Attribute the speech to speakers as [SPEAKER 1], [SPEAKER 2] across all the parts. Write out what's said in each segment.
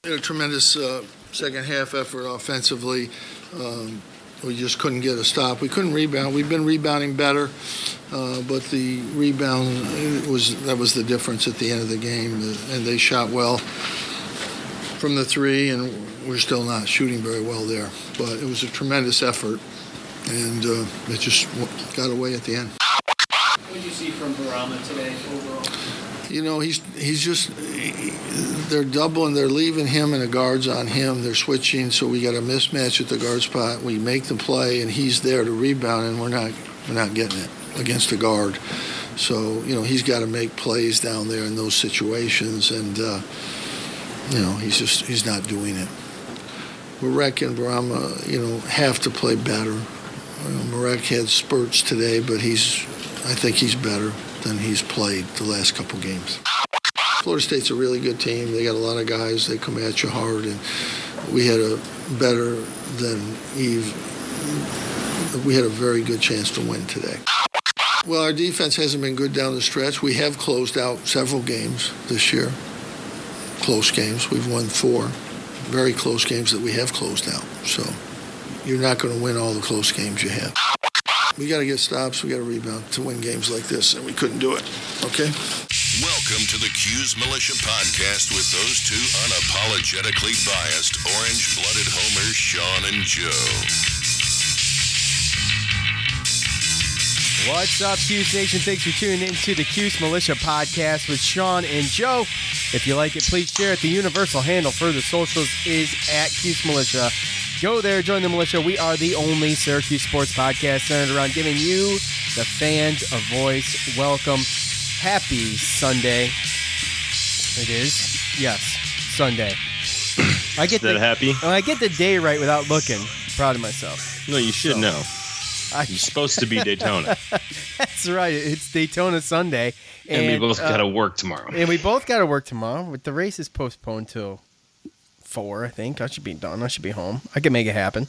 [SPEAKER 1] A tremendous second half effort offensively. We just couldn't get a stop. We couldn't rebound. We've been rebounding better, but the rebound was the difference at the end of the game. And they shot well from the three, and we're still not shooting very well there. But it was a tremendous effort, and it just got away at the end.
[SPEAKER 2] What did you see from Barama today overall?
[SPEAKER 1] You know, they're doubling, they're leaving him and the guards on him. They're switching, so we got a mismatch at the guard spot. We make the play, and he's there to rebound, and we're not getting it against a guard. So, you know, he's got to make plays down there in those situations, and, you know, he's not doing it. Marek and Barama, you know, have to play better. Marek had spurts today, but I think he's better than he's played the last couple games. Florida State's a really good team. They got a lot of guys. They come at you hard, and we had a very good chance to win today. Well, our defense hasn't been good down the stretch. We have closed out several games this year, close games. We've won 4 very close games that we have closed out. So you're not going to win all the close games you have. We got to get stops. We got to rebound to win games like this, and we couldn't do it. Okay?
[SPEAKER 3] Welcome to the Cuse Militia Podcast with those two unapologetically biased, orange-blooded homers, Sean and Joe.
[SPEAKER 4] What's up, Cuse Nation? Thanks for tuning in to the Cuse Militia Podcast with Sean and Joe. If you like it, please share it. The universal handle for the socials is @Cuse Militia. Go there, join the militia. We are the only Syracuse sports podcast centered around giving you, the fans, a voice. Welcome. Happy Sunday. It is. Yes, Sunday. I get
[SPEAKER 5] happy?
[SPEAKER 4] I get the day right without looking. Proud of myself.
[SPEAKER 5] No, you should know. You're supposed to be Daytona.
[SPEAKER 4] That's right. It's Daytona Sunday.
[SPEAKER 5] And we both got to work tomorrow.
[SPEAKER 4] And we both got to work tomorrow. But the race is postponed till 4, I think. I should be done. I should be home. I can make it happen.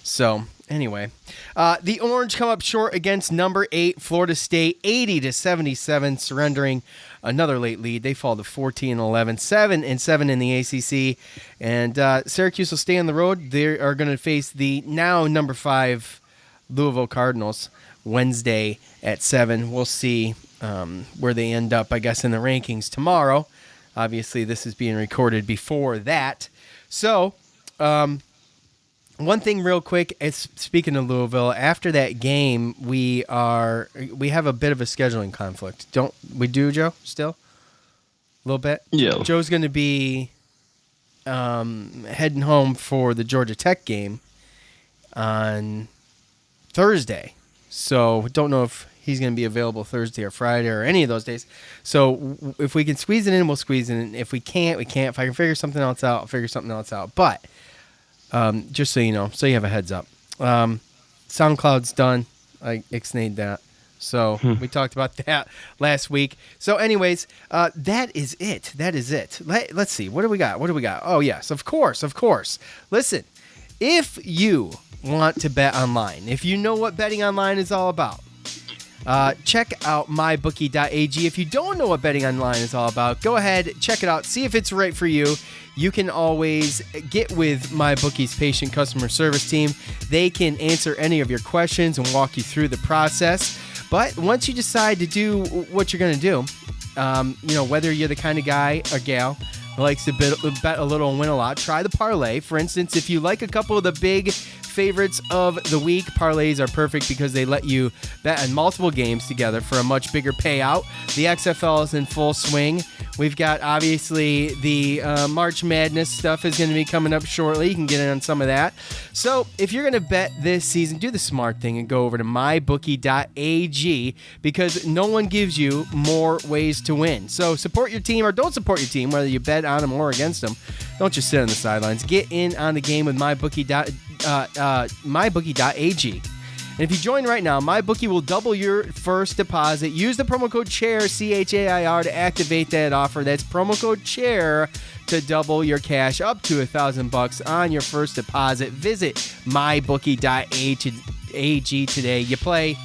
[SPEAKER 4] So, anyway. The Orange come up short against number 8, Florida State, 80-77, surrendering another late lead. They fall to 14-11, 7-7 in the ACC. And Syracuse will stay on the road. They are going to face the now number 5 Louisville Cardinals Wednesday at 7. We'll see where they end up, I guess, in the rankings tomorrow. Obviously, this is being recorded before that. So, one thing real quick, speaking of Louisville, after that game, we have a bit of a scheduling conflict. Don't we do, Joe, still? A little bit?
[SPEAKER 5] Yeah.
[SPEAKER 4] Joe's going to be heading home for the Georgia Tech game on Thursday. So, don't know if he's going to be available Thursday or Friday or any of those days. So if we can squeeze it in, we'll squeeze it in. If we can't, we can't. If I can figure something else out, I'll figure something else out. But just so you know, so you have a heads up. SoundCloud's done. I ixnayed that. So we talked about that last week. So anyways, that is it. That is it. Let's see. What do we got? Oh, yes, of course. Listen, if you want to bet online, if you know what betting online is all about, check out mybookie.ag. If you don't know what betting online is all about, go ahead, check it out, see if it's right for you. You can always get with MyBookie's patient customer service team. They can answer any of your questions and walk you through the process. But once you decide to do what you're going to do, whether you're the kind of guy or gal who likes to bet a little and win a lot, try the parlay. For instance, if you like a couple of the big favorites of the week, parlays are perfect because they let you bet on multiple games together for a much bigger payout. The XFL is in full swing. We've got, obviously, the March Madness stuff is going to be coming up shortly. You can get in on some of that. So if you're going to bet this season, do the smart thing and go over to mybookie.ag because no one gives you more ways to win. So support your team or don't support your team, whether you bet on them or against them. Don't just sit on the sidelines. Get in on the game with mybookie.ag. And if you join right now, MyBookie will double your first deposit. Use the promo code CHAIR, CHAIR, to activate that offer. That's promo code CHAIR to double your cash up to $1,000 on your first deposit. Visit mybookie.ag today. You play,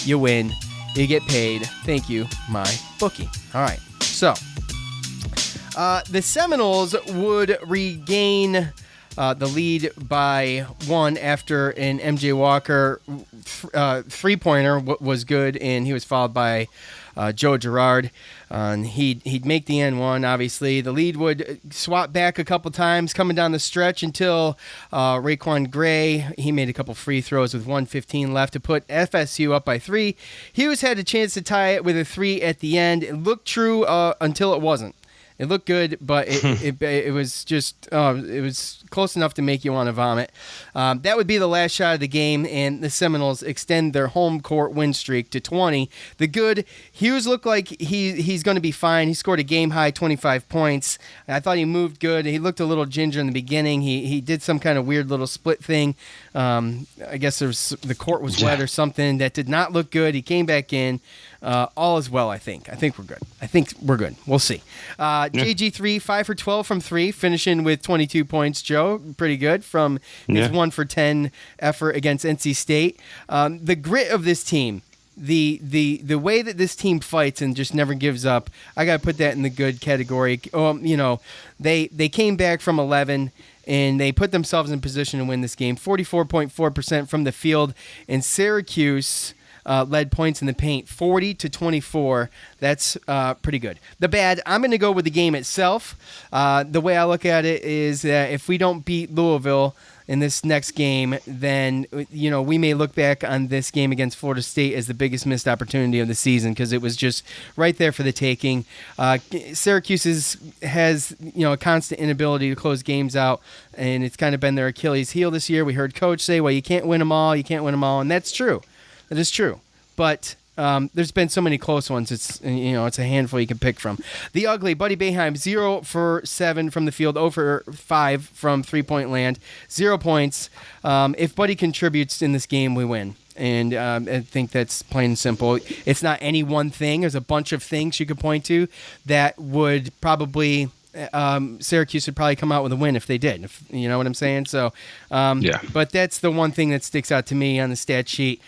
[SPEAKER 4] you win, you get paid. Thank you, MyBookie. All right, so The Seminoles would regain the lead by 1 after an MJ Walker three-pointer was good, and he was followed by Joe Girard. He'd make the N1, obviously. The lead would swap back a couple times coming down the stretch until Raekwon Gray, he made a couple free throws with 1:15 left to put FSU up by 3. Hughes had a chance to tie it with a 3 at the end. It looked true until it wasn't. It looked good, but it was just it was close enough to make you want to vomit. That would be the last shot of the game, and the Seminoles extend their home court win streak to 20. The good, Hughes looked like he's going to be fine. He scored a game-high 25 points. I thought he moved good. He looked a little ginger in the beginning. He did some kind of weird little split thing. I guess the court was wet or something. That did not look good. He came back in. All is well, I think. I think we're good. We'll see. JG3, 5 for 12 from 3, finishing with 22 points, Joe. Pretty good from his 1 for 10 effort against NC State. The grit of this team, the way that this team fights and just never gives up, I got to put that in the good category. They came back from 11, and they put themselves in position to win this game. 44.4% from the field, and Syracuse led points in the paint, 40-24. That's pretty good. The bad, I'm going to go with the game itself. The way I look at it is that if we don't beat Louisville in this next game, then we may look back on this game against Florida State as the biggest missed opportunity of the season, because it was just right there for the taking. Syracuse has a constant inability to close games out, and it's kind of been their Achilles heel this year. We heard Coach say, well, you can't win them all, and that's true. That is true, but there's been so many close ones. It's a handful you can pick from. The ugly, Buddy Boeheim, 0 for 7 from the field, 0 for 5 from three-point land, 0 points. If Buddy contributes in this game, we win, and I think that's plain and simple. It's not any one thing. There's a bunch of things you could point to that would probably Syracuse would probably come out with a win if they did. You know what I'm saying? So,
[SPEAKER 5] yeah.
[SPEAKER 4] But that's the one thing that sticks out to me on the stat sheet.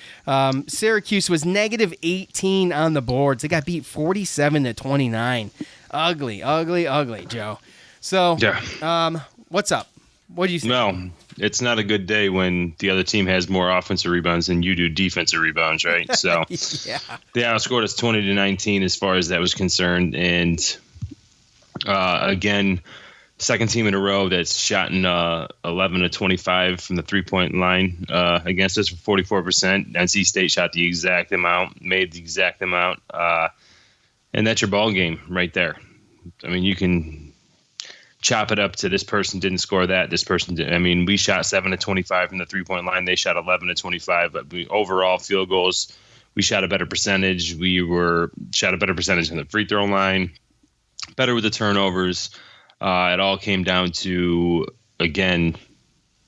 [SPEAKER 4] Syracuse was negative 18 on the boards. They got beat 47-29. Ugly, Joe. So,
[SPEAKER 5] yeah.
[SPEAKER 4] What's up? What do you think?
[SPEAKER 5] No, it's not a good day when the other team has more offensive rebounds than you do defensive rebounds, right? So,
[SPEAKER 4] yeah.
[SPEAKER 5] They outscored us 20-19 as far as that was concerned, and again, second team in a row that's shot in 11-25 from the three-point line against us for 44%. NC State shot the exact amount, made the exact amount, and that's your ball game right there. I mean, you can chop it up to this person didn't score that, this person did. I mean, we shot 7-25 from the three-point line. They shot 11-25, but overall field goals, we shot a better percentage. We shot a better percentage on the free throw line. Better with the turnovers. It all came down to, again,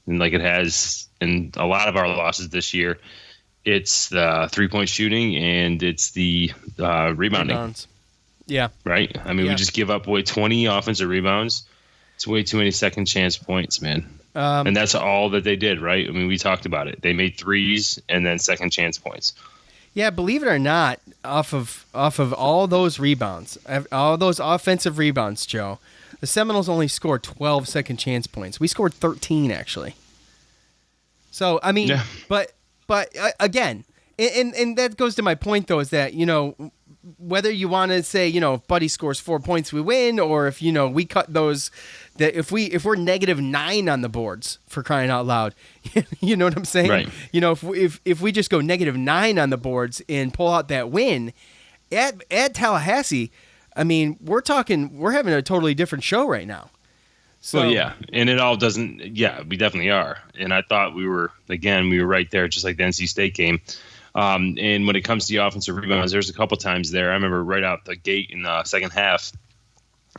[SPEAKER 5] like it has in a lot of our losses this year, it's the three-point shooting and it's the rebounding.
[SPEAKER 4] Rebounds. Yeah.
[SPEAKER 5] Right? I mean, we just give up 20 offensive rebounds. It's way too many second chance points, man. And that's all that they did, right? I mean, we talked about it. They made threes and then second chance points.
[SPEAKER 4] Yeah, believe it or not, off of all those rebounds, all those offensive rebounds, Joe, the Seminoles only scored 12 second chance points. We scored 13, actually. So, I mean, but again, and that goes to my point, though, is that, whether you want to say, if Buddy scores 4 points, we win, or if, we cut those, that if we're -9 on the boards, for crying out loud, you know what I'm saying?
[SPEAKER 5] Right.
[SPEAKER 4] If we just go -9 on the boards and pull out that win at Tallahassee, I mean, we're having a totally different show right now. So,
[SPEAKER 5] well, yeah, and it all doesn't. Yeah, we definitely are. And I thought we were right there, just like the NC State game. And when it comes to the offensive rebounds, there's a couple times there. I remember right out the gate in the second half,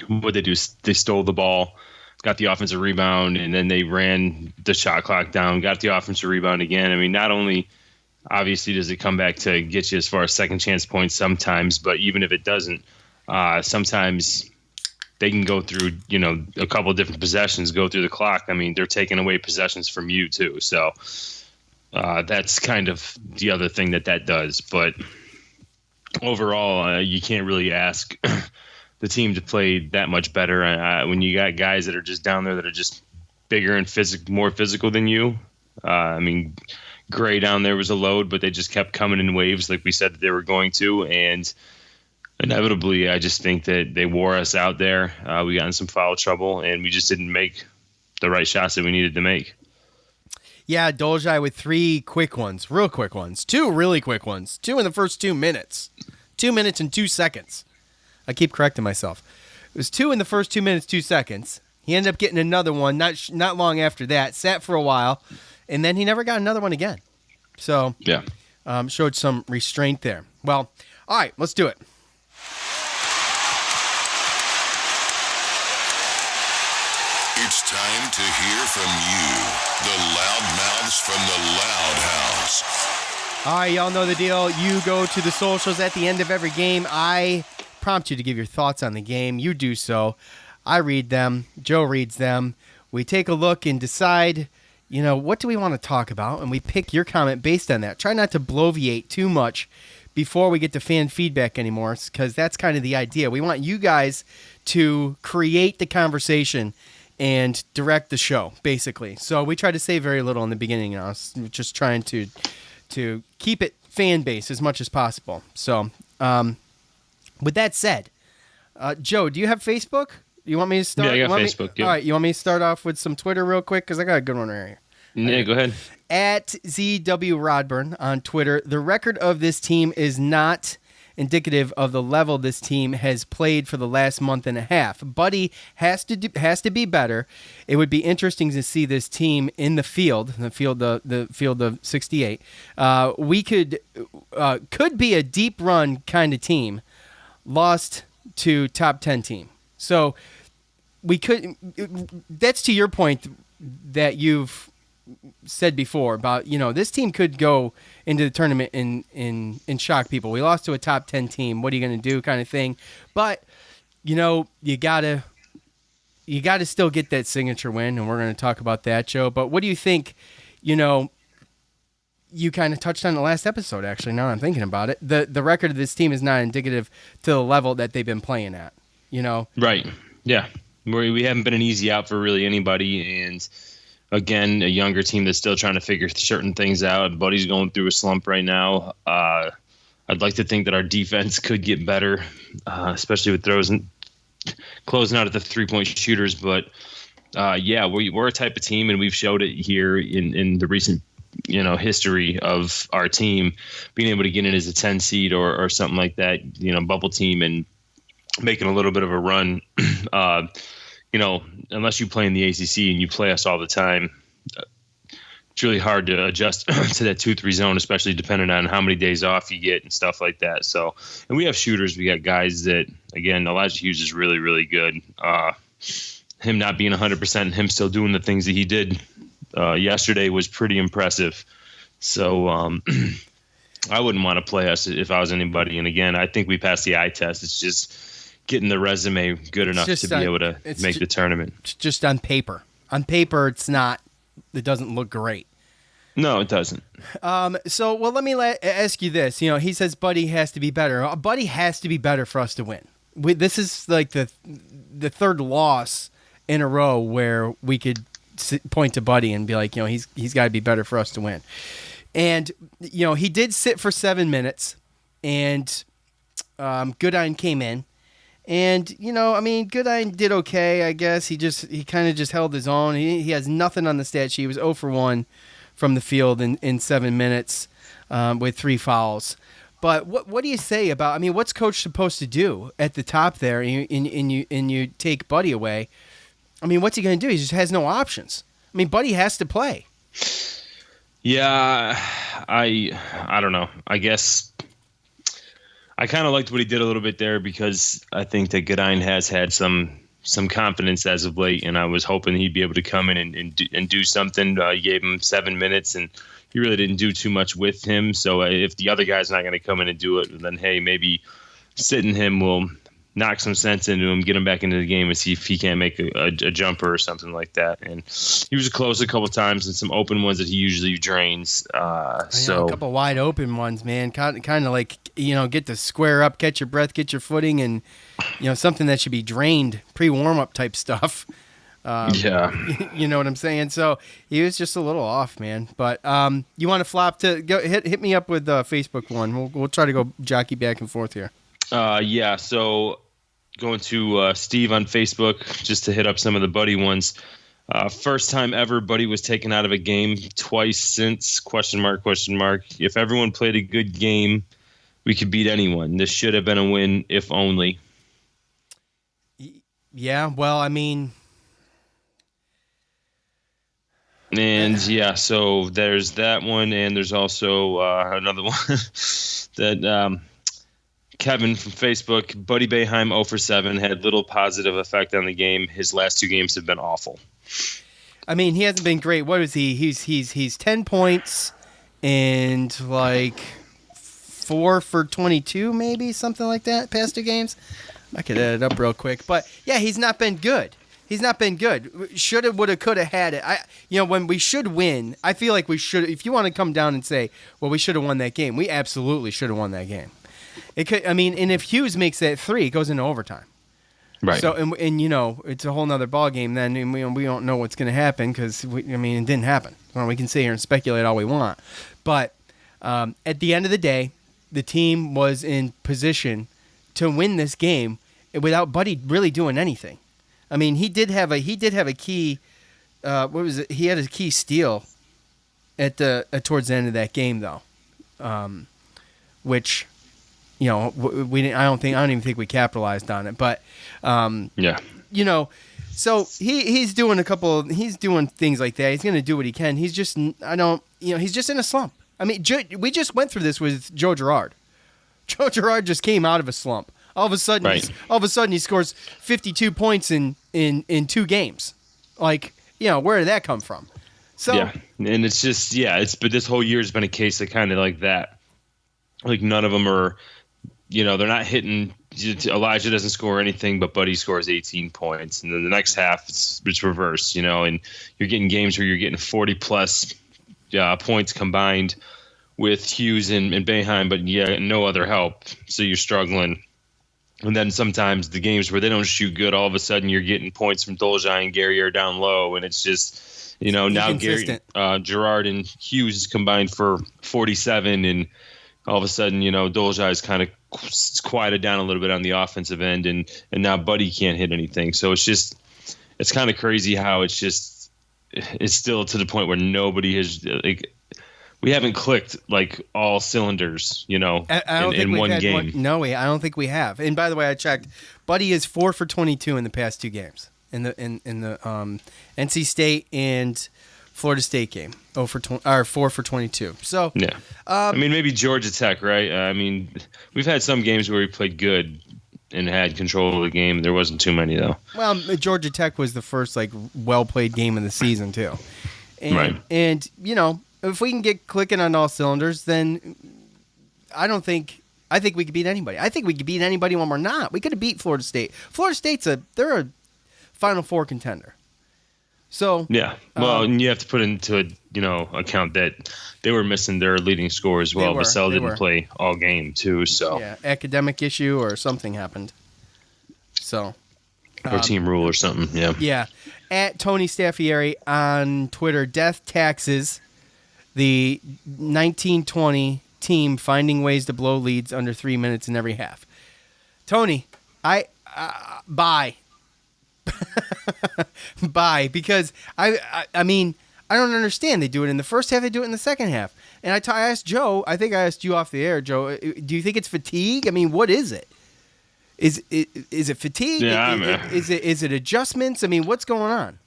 [SPEAKER 5] what they do, they stole the ball, got the offensive rebound, and then they ran the shot clock down, got the offensive rebound again. I mean, not only obviously does it come back to get you as far as second chance points sometimes, but even if it doesn't, sometimes they can go through, a couple of different possessions, go through the clock. I mean, they're taking away possessions from you too. So that's kind of the other thing that does. But overall, you can't really ask the team to play that much better. When you got guys that are just down there that are just bigger and more physical than you. I mean, Gray down there was a load, but they just kept coming in waves like we said that they were going to. And inevitably, I just think that they wore us out there. We got in some foul trouble, and we just didn't make the right shots that we needed to make.
[SPEAKER 4] Yeah, Dolzai with 3 quick ones, real quick ones. 2 really quick ones. 2 in the first 2 minutes. 2 minutes and 2 seconds. I keep correcting myself. It was 2 in the first 2 minutes, 2 seconds. He ended up getting another one not long after that. Sat for a while, and then he never got another one again. So,
[SPEAKER 5] yeah,
[SPEAKER 4] showed some restraint there. Well, all right, let's do it.
[SPEAKER 3] It's time to hear from you, the loudmouths from the Loud House.
[SPEAKER 4] All right, y'all know the deal. You go to the socials at the end of every game. I prompt you to give your thoughts on the game. You do so. I read them. Joe reads them. We take a look and decide, what do we want to talk about? And we pick your comment based on that. Try not to bloviate too much before we get to fan feedback anymore, because that's kind of the idea. We want you guys to create the conversation and direct the show, basically. So we try to say very little in the beginning. Just trying to keep it fan base as much as possible. So with that said, Joe, do you have Facebook? You want me to start?
[SPEAKER 5] Yeah, I got Facebook. Yeah.
[SPEAKER 4] All right, you want me to start off with some Twitter real quick? Because I got a good one right here.
[SPEAKER 5] Yeah, go ahead.
[SPEAKER 4] At ZW Rodburn on Twitter, the record of this team is not indicative of the level this team has played for the last month and a half. Buddy has to be better. It would be interesting to see this team in the field of 68. We could be a deep run kind of team, lost to top 10 team. So we could. That's to your point that you've said before about, this team could go into the tournament and shock people. We lost to a top 10 team. What are you going to do, kind of thing? But you gotta still get that signature win, and we're going to talk about that, Joe. But what do you think? You kind of touched on the last episode, actually. Now I'm thinking about it. The record of this team is not indicative to the level that they've been playing at.
[SPEAKER 5] Right. Yeah. We haven't been an easy out for really anybody, and again, a younger team that's still trying to figure certain things out. Buddy's going through a slump right now. I'd like to think that our defense could get better, especially with throws and closing out at the 3-point shooters. But we're a type of team, and we've showed it here in the recent history of our team, being able to get in as a 10 seed or something like that, bubble team, and making a little bit of a run. Unless you play in the ACC and you play us all the time, it's really hard to adjust to that 2-3 zone, especially depending on how many days off you get and stuff like that. So, and we have shooters. We got guys that, again, Elijah Hughes is really, really good. Him not being 100% and him still doing the things that he did yesterday was pretty impressive. So I wouldn't want to play us if I was anybody. And again, I think we passed the eye test. It's just getting the resume good enough to be able to make the tournament.
[SPEAKER 4] It's just on paper. On paper, it doesn't look great.
[SPEAKER 5] No, it doesn't.
[SPEAKER 4] So let me ask you this. He says Buddy has to be better. Buddy has to be better for us to win. This is like the third loss in a row where we could point to Buddy and be like, he's got to be better for us to win. And, he did sit for 7 minutes, and Goodine came in. And, Goodine did okay, I guess. He kind of just held his own. He has nothing on the stat sheet. He was 0 for 1 from the field in 7 minutes with 3 fouls. But what do you say about, what's coach supposed to do at the top there, and you take Buddy away? What's he going to do? He just has no options. Buddy has to play.
[SPEAKER 5] Yeah, I don't know. I guess I kind of liked what he did a little bit there, because I think that Goodine has had some confidence as of late, and I was hoping he'd be able to come in and do something. He gave him 7 minutes, and he really didn't do too much with him. So if the other guy's not going to come in and do it, then hey, maybe sitting him will knock some sense into him, get him back into the game, and see if he can't make a jumper or something like that. And he was close a couple times and some open ones that he usually drains. So
[SPEAKER 4] a couple wide open ones, man. Kind of like, get to square up, catch your breath, get your footing, and something that should be drained pre-warm up type stuff.
[SPEAKER 5] Yeah,
[SPEAKER 4] you know what I'm saying. So he was just a little off, man. But you want to flop to go hit me up with the Facebook one. We'll try to go jockey back and forth here.
[SPEAKER 5] Yeah, so going to Steve on Facebook just to hit up some of the Buddy ones. First time ever Buddy was taken out of a game twice since, ? If everyone played a good game, we could beat anyone. This should have been a win, if only.
[SPEAKER 4] Yeah, well, I mean...
[SPEAKER 5] And, yeah, so there's that one, and there's also another one that... Kevin from Facebook, Buddy Boeheim 0 for 7, had little positive effect on the game. His last 2 games have been awful.
[SPEAKER 4] I mean, he hasn't been great. What is he? He's 10 points and like 4 for 22, maybe something like that. Past 2 games, I could add it up real quick. But yeah, he's not been good. Shoulda, woulda, coulda had it. When we should win, I feel like we should. If you want to come down and say, well, we should have won that game, we absolutely should have won that game. It could, and if Hughes makes that 3, it goes into overtime.
[SPEAKER 5] Right.
[SPEAKER 4] So, and it's a whole nother ball game then, and we don't know what's going to happen because, it didn't happen. Well, we can sit here and speculate all we want. But at the end of the day, the team was in position to win this game without Buddy really doing anything. I mean, he did have a key, what was it? He had a key steal at towards the end of that game, though, which... we didn't. I don't even think we capitalized on it. But
[SPEAKER 5] yeah,
[SPEAKER 4] so he's doing he's doing things like that. He's going to do what he can. He's just he's just in a slump. I mean, we just went through this with Joe Girard. Joe Girard just came out of a slump. All of a sudden, he scores 52 points in 2 games. Like, where did that come from? So
[SPEAKER 5] yeah, and it's just but this whole year has been a case of kind of like that. Like none of them are. They're not hitting. Elijah doesn't score anything, but Buddy scores 18 points. And then the next half, it's reversed, and you're getting games where you're getting 40-plus points combined with Hughes and Boeheim, but no other help. So you're struggling. And then sometimes the games where they don't shoot good, all of a sudden you're getting points from Dolzai and Gary are down low, and it's just, now Gary, Girard and Hughes combined for 47, and all of a sudden, Dolzai is kind of quieted down a little bit on the offensive end, and now Buddy can't hit anything. So it's kind of crazy how it's still to the point where nobody has we haven't clicked like all cylinders, in one game.
[SPEAKER 4] I don't think we have. And by the way, I checked. Buddy is 4 for 22 in the past 2 games in the NC State and Florida State game. 4 for 22. So
[SPEAKER 5] yeah, maybe Georgia Tech, right? We've had some games where we played good and had control of the game. There wasn't too many though.
[SPEAKER 4] Well, Georgia Tech was the first well played game of the season too. And,
[SPEAKER 5] right.
[SPEAKER 4] And if we can get clicking on all cylinders, then I think we could beat anybody. I think we could beat anybody when we're not. We could have beat Florida State. Florida State's they're a Final Four contender. So
[SPEAKER 5] yeah, well, and you have to put into account that they were missing their leading scorer as well. Vassell didn't play all game too, so
[SPEAKER 4] yeah, academic issue or something happened. So
[SPEAKER 5] or team rule or something. Yeah,
[SPEAKER 4] yeah. At Tony Staffieri on Twitter, death taxes the 1920 team finding ways to blow leads under 3 minutes in every half. Tony, bye. Bye, because I don't understand. They do it in the first half, they do it in the second half. And I asked Joe, I think I asked you off the air, Joe, do you think it's fatigue? What is it? Is it fatigue?
[SPEAKER 5] Yeah,
[SPEAKER 4] is it adjustments? What's going on?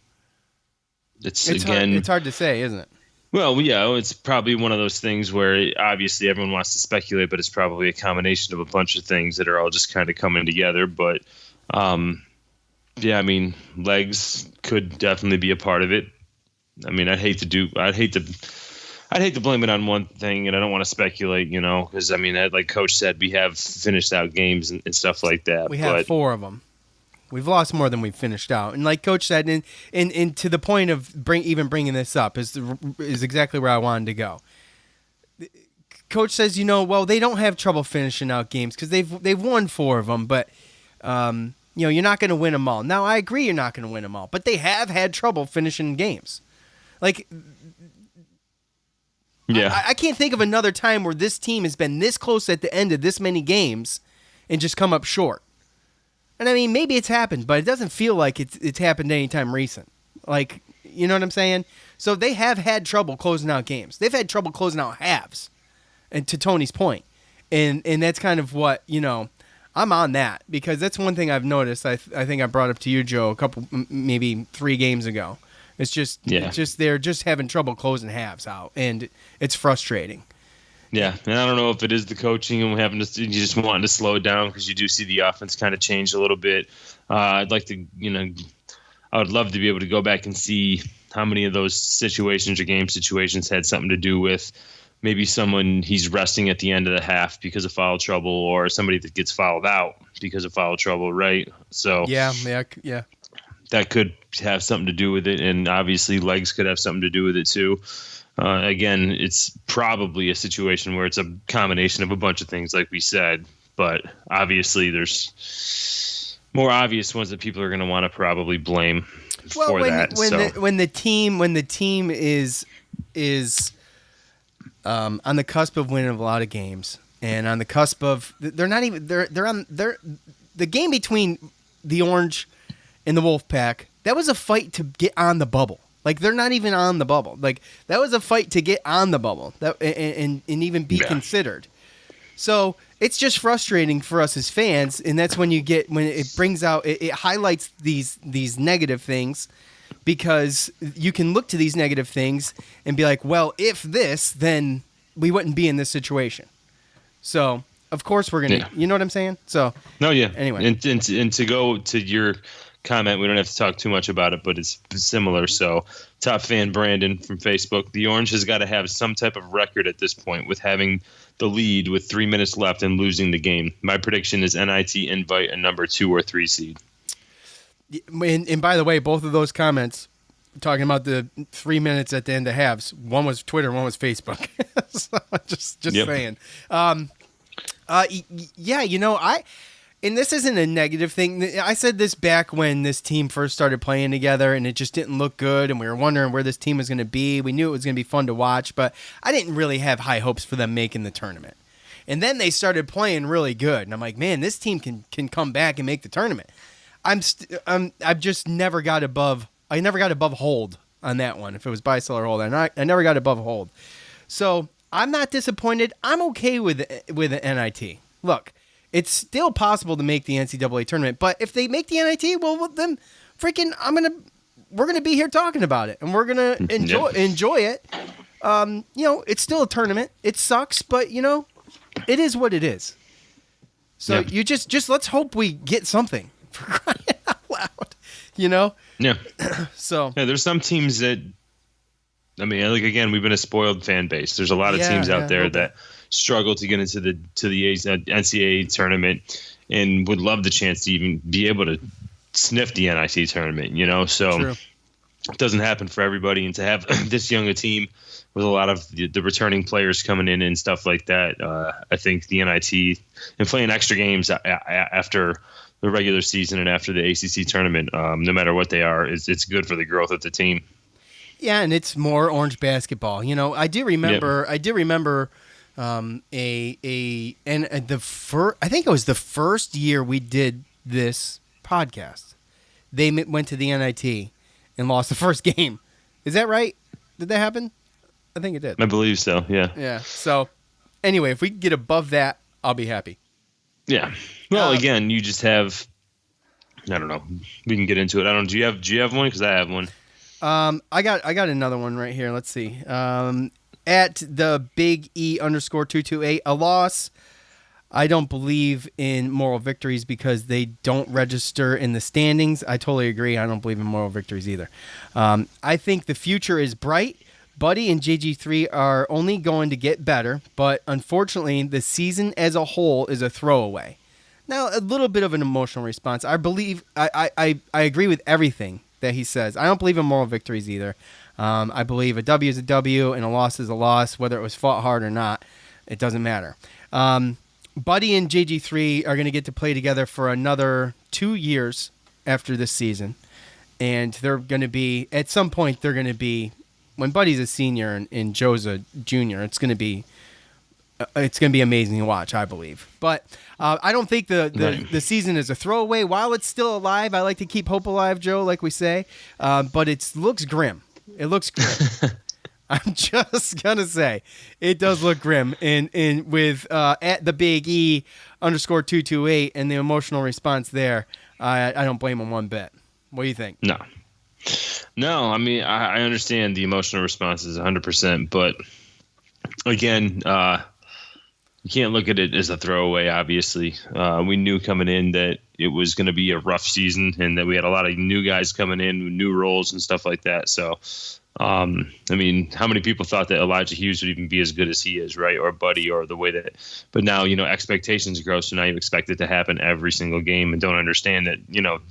[SPEAKER 5] It's
[SPEAKER 4] hard to say, isn't it?
[SPEAKER 5] Well, yeah, it's probably one of those things where obviously everyone wants to speculate, but it's probably a combination of a bunch of things that are all just kind of coming together. But yeah, I could definitely be a part of it. I I'd hate to blame it on one thing, and I don't want to speculate, because I mean, like Coach said, we have finished out games and stuff like that.
[SPEAKER 4] We have 4 of them. We've lost more than we've finished out, and like Coach said, and to the point of bringing this up is exactly where I wanted to go. Coach says, well, they don't have trouble finishing out games because they've won 4 of them, but you're not going to win them all. Now, I agree you're not going to win them all, but they have had trouble finishing games. Like,
[SPEAKER 5] yeah,
[SPEAKER 4] I can't think of another time where this team has been this close at the end of this many games and just come up short. And I mean, maybe it's happened, but it doesn't feel like it's happened anytime recent. Like, you know what I'm saying? So they have had trouble closing out games. They've had trouble closing out halves. And to Tony's point. And that's kind of what, I'm on that because that's one thing I've noticed. I think I brought up to you, Joe, a couple, maybe 3 games ago. It's just they're just having trouble closing halves out, and it's frustrating.
[SPEAKER 5] Yeah, and I don't know if it is the coaching and you just wanting to slow it down because you do see the offense kind of change a little bit. I'd like to, I would love to be able to go back and see how many of those situations or game situations had something to do with maybe someone he's resting at the end of the half because of foul trouble or somebody that gets fouled out because of foul trouble, right? So
[SPEAKER 4] yeah.
[SPEAKER 5] That could have something to do with it, and obviously legs could have something to do with it too. Again, it's probably a situation where it's a combination of a bunch of things, like we said, but obviously there's more obvious ones that people are going to want to probably blame for that.
[SPEAKER 4] When the team is on the cusp of winning a lot of games, and on the cusp of they're the game between the Orange and the Wolfpack, that was a fight to get on the bubble. Like, they're not even on the bubble. Like, that was a fight to get on the bubble and even be considered. So it's just frustrating for us as fans, and that's when it brings out, it highlights these negative things, because you can look to these negative things and be like, well, if this, then we wouldn't be in this situation. So, of course, we're going to, you know what I'm saying? So,
[SPEAKER 5] no, yeah.
[SPEAKER 4] Anyway.
[SPEAKER 5] And to go to your comment, we don't have to talk too much about it, but it's similar. So, top fan Brandon from Facebook, the Orange has got to have some type of record at this point with having the lead with 3 minutes left and losing the game. My prediction is NIT invite a number 2 or 3 seed.
[SPEAKER 4] And by the way, both of those comments talking about the 3 minutes at the end of halves, one was Twitter, one was Facebook. So just saying. And this isn't a negative thing. I said this back when this team first started playing together, and it just didn't look good, and we were wondering where this team was going to be. We knew it was going to be fun to watch, but I didn't really have high hopes for them making the tournament. And then they started playing really good, and I'm like, man, this team can come back and make the tournament. I've just never got above. I never got above hold on that one. If it was buy, sell, or hold, I never got above hold. So I'm not disappointed. I'm okay with the NIT. Look. It's still possible to make the NCAA tournament, but if they make the NIT, well, then freaking we're gonna be here talking about it, and we're gonna enjoy it. It's still a tournament. It sucks, but it is what it is. So you just let's hope we get something, for crying out loud.
[SPEAKER 5] Yeah.
[SPEAKER 4] So
[SPEAKER 5] there's some teams that, I mean, like, again, we've been a spoiled fan base. There's a lot of teams out there that struggle to get into the NCAA tournament and would love the chance to even be able to sniff the NIT tournament, so
[SPEAKER 4] True.
[SPEAKER 5] It doesn't happen for everybody. And to have this young a team with a lot of the returning players coming in and stuff like that, I think the NIT and playing extra games after the regular season and after the ACC tournament, no matter what they are, it's good for the growth of the team.
[SPEAKER 4] Yeah, and it's more Orange basketball. I do remember. I think it was the first year we did this podcast. They went to the NIT and lost the first game. Is that right? Did that happen? I think it did.
[SPEAKER 5] I believe so. Yeah.
[SPEAKER 4] Yeah. So anyway, if we can get above that, I'll be happy.
[SPEAKER 5] Yeah. Well, again, you just have. I don't know. We can get into it. I don't. Do you have one? Because I have one.
[SPEAKER 4] I got another one right here. Let's see. At the Big E _228, a loss. I don't believe in moral victories because they don't register in the standings. I totally agree. I don't believe in moral victories either. I think the future is bright, Buddy and JG3 are only going to get better, but unfortunately, the season as a whole is a throwaway. Now, a little bit of an emotional response. I believe I agree with everything that he says. I don't believe in moral victories either. I believe a W is a W and a loss is a loss, whether it was fought hard or not. It doesn't matter. Buddy and JG3 are going to get to play together for another 2 years after this season. And they're going to be, at some point, they're going to be, when Buddy's a senior and Joe's a junior, it's going to be amazing to watch, I believe. But I don't think the season is a throwaway. While it's still alive, I like to keep hope alive, Joe, like we say. But it looks grim. It looks grim. I'm just going to say, it does look grim. And with at the big E _228 and the emotional response there, I don't blame him one bit. What do you think?
[SPEAKER 5] No. I mean, I understand the emotional response is 100%, but again, you can't look at it as a throwaway. Obviously, we knew coming in that it was going to be a rough season, and that we had a lot of new guys coming in with new roles and stuff like that. So, I mean, how many people thought that Elijah Hughes would even be as good as he is, right? Or Buddy, or the way that, but now, expectations grow. So now you expect it to happen every single game, and don't understand that,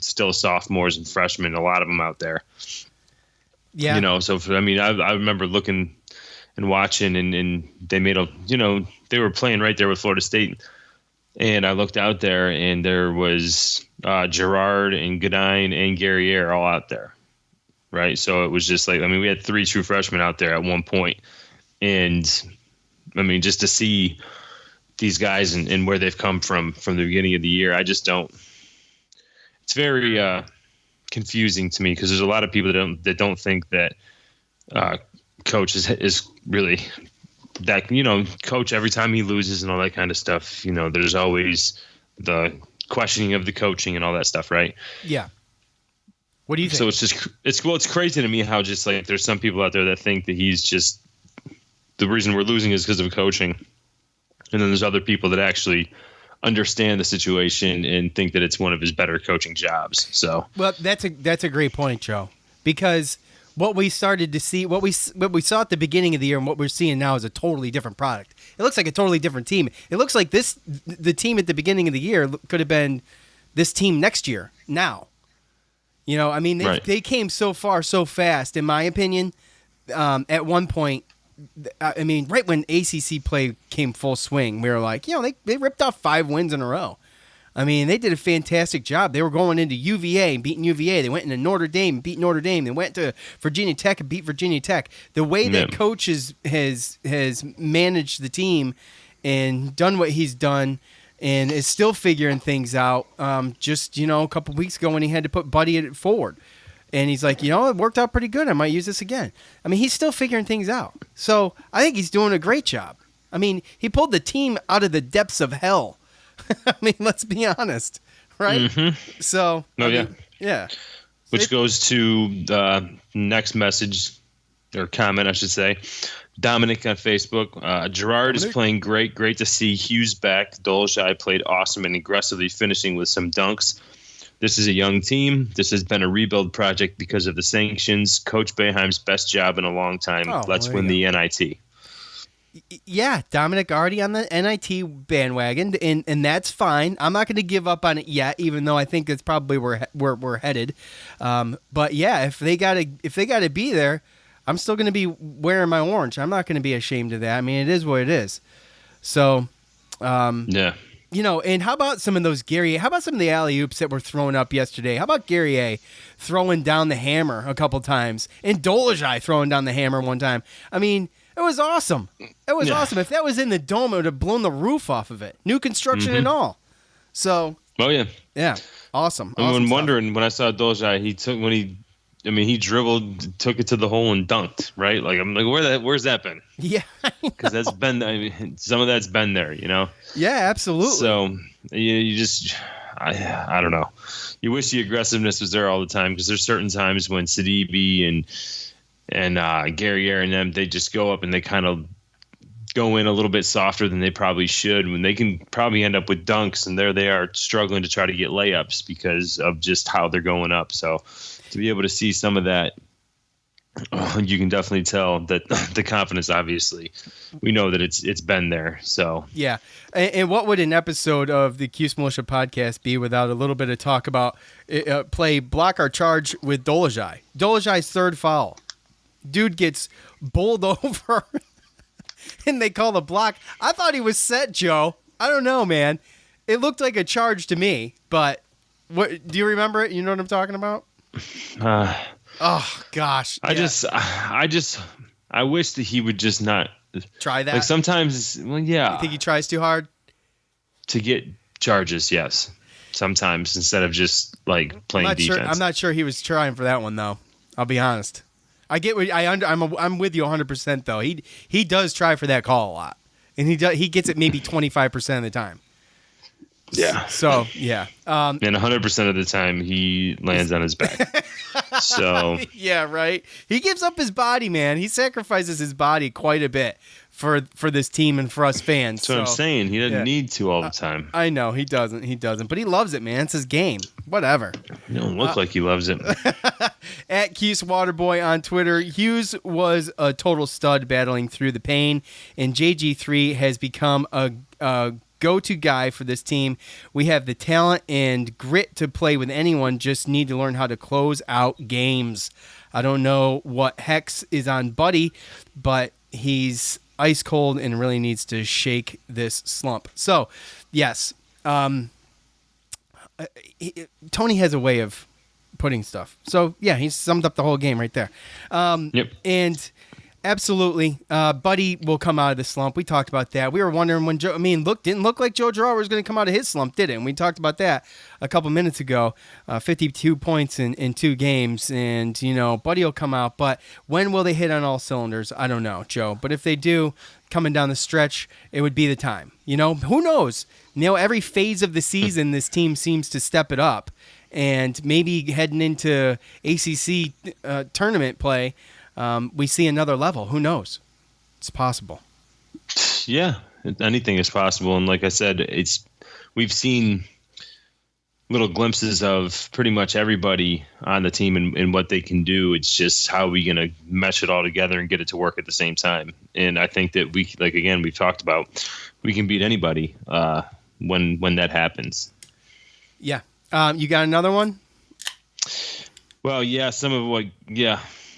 [SPEAKER 5] still sophomores and freshmen, a lot of them out there.
[SPEAKER 4] Yeah.
[SPEAKER 5] So I remember looking and watching, and they made they were playing right there with Florida State. And I looked out there, and there was Gerard and Godine and Guerriere all out there. Right. So it was just like, we had 3 true freshmen out there at one point. And just to see these guys and where they've come from the beginning of the year, I just don't. It's very confusing to me, because there's a lot of people that don't think that coach is really that, coach every time he loses and all that kind of stuff. There's always the questioning of the coaching and all that stuff. Right.
[SPEAKER 4] Yeah. What do you think?
[SPEAKER 5] So it's crazy to me how just like there's some people out there that think that he's just the reason we're losing is because of coaching. And then there's other people that actually understand the situation and think that it's one of his better coaching jobs. So,
[SPEAKER 4] well, that's a great point, Joe, because what we started to see, what we saw at the beginning of the year and what we're seeing now is a totally different product. It looks like a totally different team. It looks like the team at the beginning of the year could have been this team next year now. They came so far so fast, in my opinion. At one point, right when ACC play came full swing, we were like, they ripped off 5 wins in a row. They did a fantastic job. They were going into UVA and beating UVA. They went into Notre Dame and beat Notre Dame. They went to Virginia Tech and beat Virginia Tech. The way that coach has managed the team and done what he's done, and is still figuring things out. Just, a couple weeks ago when he had to put Buddy forward. And he's like, it worked out pretty good. I might use this again. He's still figuring things out. So I think he's doing a great job. He pulled the team out of the depths of hell. Let's be honest. Right?
[SPEAKER 5] Mm-hmm.
[SPEAKER 4] So, yeah.
[SPEAKER 5] Which goes to the next message or comment, I should say. Dominic on Facebook. Gerard is playing great. Great to see Hughes back. Dolezaj played awesome and aggressively, finishing with some dunks. This is a young team. This has been a rebuild project because of the sanctions. Coach Boeheim's best job in a long time. Let's win the NIT.
[SPEAKER 4] Yeah, Dominic already on the NIT bandwagon, and that's fine. I'm not going to give up on it yet, even though I think it's probably where we're headed. But yeah, if they gotta be there, I'm still going to be wearing my orange. I'm not going to be ashamed of that. It is what it is. So,
[SPEAKER 5] yeah.
[SPEAKER 4] And how about some of those how about some of the alley-oops that were thrown up yesterday? How about Guerriere throwing down the hammer a couple times and Dolezaj throwing down the hammer one time? It was awesome. It was awesome. If that was in the dome, it would have blown the roof off of it. New construction and all. So.
[SPEAKER 5] Oh, yeah.
[SPEAKER 4] Yeah. Awesome.
[SPEAKER 5] I'm wondering when I saw Dolezaj, he dribbled, took it to the hole, and dunked. Right? Where's that been?
[SPEAKER 4] Yeah,
[SPEAKER 5] because that's been. Some of that's been there.
[SPEAKER 4] Yeah, absolutely.
[SPEAKER 5] So you just, I don't know. You wish the aggressiveness was there all the time, because there's certain times when Sidibe and Guerriere and them, they just go up and they kind of go in a little bit softer than they probably should, when they can probably end up with dunks, and there they are struggling to try to get layups because of just how they're going up. So to be able to see some of that you can definitely tell that the confidence, obviously, we know that it's been there. So
[SPEAKER 4] Yeah. And what would an episode of the Cuse Militia podcast be without a little bit of talk about play block our charge with Dolajai? Dolajai's third foul. Dude gets bowled over and they call the block. I thought he was set, Joe. I don't know, man. It looked like a charge to me, but what do you remember it? You know what I'm talking about? Oh gosh.
[SPEAKER 5] I wish that he would just not
[SPEAKER 4] try that.
[SPEAKER 5] Like sometimes, well, yeah.
[SPEAKER 4] You think he tries too hard
[SPEAKER 5] to get charges? Yes, sometimes instead of just like playing defense.
[SPEAKER 4] I'm not sure he was trying for that one though. I'll be honest. I get what I'm with you 100% though. He does try for that call a lot, and he gets it maybe 25% of the time.
[SPEAKER 5] Yeah.
[SPEAKER 4] So yeah.
[SPEAKER 5] And 100% of the time he lands on his back. So
[SPEAKER 4] yeah, right. He gives up his body, man. He sacrifices his body quite a bit for this team and for us fans.
[SPEAKER 5] That's what I'm saying. He doesn't need to all the time.
[SPEAKER 4] I know he doesn't. He doesn't. But he loves it, man. It's his game. Whatever.
[SPEAKER 5] You don't look like he loves it.
[SPEAKER 4] At Cuse Waterboy on Twitter, Hughes was a total stud battling through the pain, and JG3 has become a go-to guy for this team. We have the talent and grit to play with anyone, just need to learn how to close out games. I don't know what hex is on Buddy, but he's ice cold and really needs to shake this slump. So, yes, Tony has a way of putting stuff. So, yeah, he summed up the whole game right there.
[SPEAKER 5] Yep.
[SPEAKER 4] And absolutely, Buddy will come out of the slump. We talked about that. We were wondering when Joe. Didn't look like Joe Girard was going to come out of his slump, did it? And we talked about that a couple minutes ago. 52 points in 2 games, and Buddy will come out. But when will they hit on all cylinders? I don't know, Joe. But if they do, coming down the stretch, it would be the time. Who knows? Every phase of the season, this team seems to step it up, and maybe heading into ACC tournament play. We see another level. Who knows? It's possible.
[SPEAKER 5] Yeah, anything is possible. And like I said, we've seen little glimpses of pretty much everybody on the team and what they can do. It's just how we going to mesh it all together and get it to work at the same time. And I think that we've talked about, we can beat anybody when that happens.
[SPEAKER 4] Yeah. You got another one?
[SPEAKER 5] Well, yeah,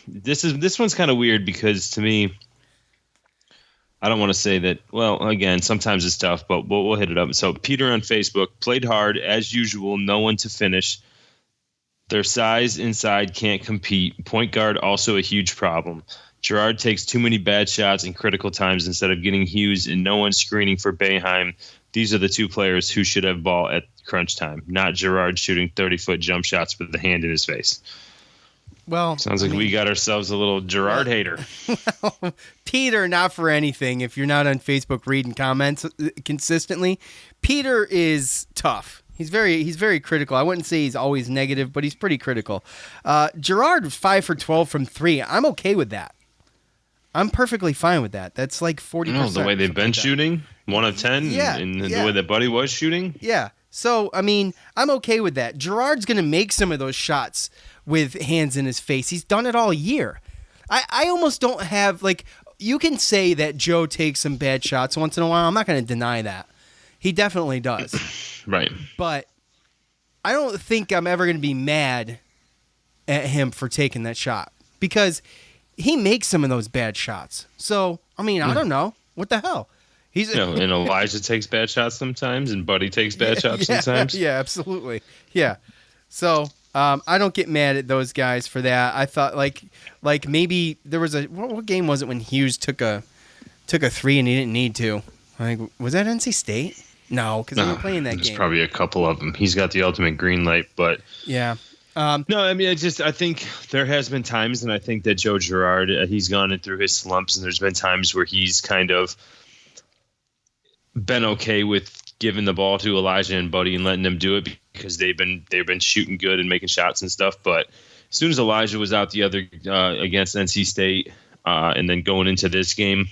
[SPEAKER 5] This one's kind of weird because to me, I don't want to say that. Well, again, sometimes it's tough, but we'll hit it up. So Peter on Facebook played hard as usual. No one to finish. Their size inside can't compete. Point guard also a huge problem. Girard takes too many bad shots in critical times instead of getting Hughes, and no one screening for Boeheim. These are the 2 players who should have ball at crunch time, not Girard shooting 30-foot jump shots with the hand in his face.
[SPEAKER 4] Well,
[SPEAKER 5] sounds like we got ourselves a little Girard hater.
[SPEAKER 4] Well, Peter, not for anything. If you're not on Facebook reading comments consistently, Peter is tough. He's very critical. I wouldn't say he's always negative, but he's pretty critical. Girard was 5 for 12 from 3. I'm okay with that. I'm perfectly fine with that. That's like 40%.
[SPEAKER 5] The way they've been shooting, 1 of 10, and the way that Buddy was shooting.
[SPEAKER 4] Yeah. So, I'm okay with that. Girard's going to make some of those shots with hands in his face. He's done it all year. I almost don't have, you can say that Joe takes some bad shots once in a while. I'm not going to deny that. He definitely does.
[SPEAKER 5] Right.
[SPEAKER 4] But I don't think I'm ever going to be mad at him for taking that shot because he makes some of those bad shots. So, I don't know. What the hell?
[SPEAKER 5] And Elijah takes bad shots sometimes, and Buddy takes bad shots sometimes.
[SPEAKER 4] Yeah, absolutely. Yeah. So I don't get mad at those guys for that. I thought like maybe there was what game was it when Hughes took a 3 and he didn't need to? Was that NC State? No, because they were playing that game.
[SPEAKER 5] There's probably a couple of them. He's got the ultimate green light, but
[SPEAKER 4] yeah.
[SPEAKER 5] No, I think there has been times, and I think that Joe Girard, he's gone through his slumps, and there's been times where he's kind of been okay with giving the ball to Elijah and Buddy and letting them do it because they've been shooting good and making shots and stuff. But as soon as Elijah was out the other against NC State and then going into this game,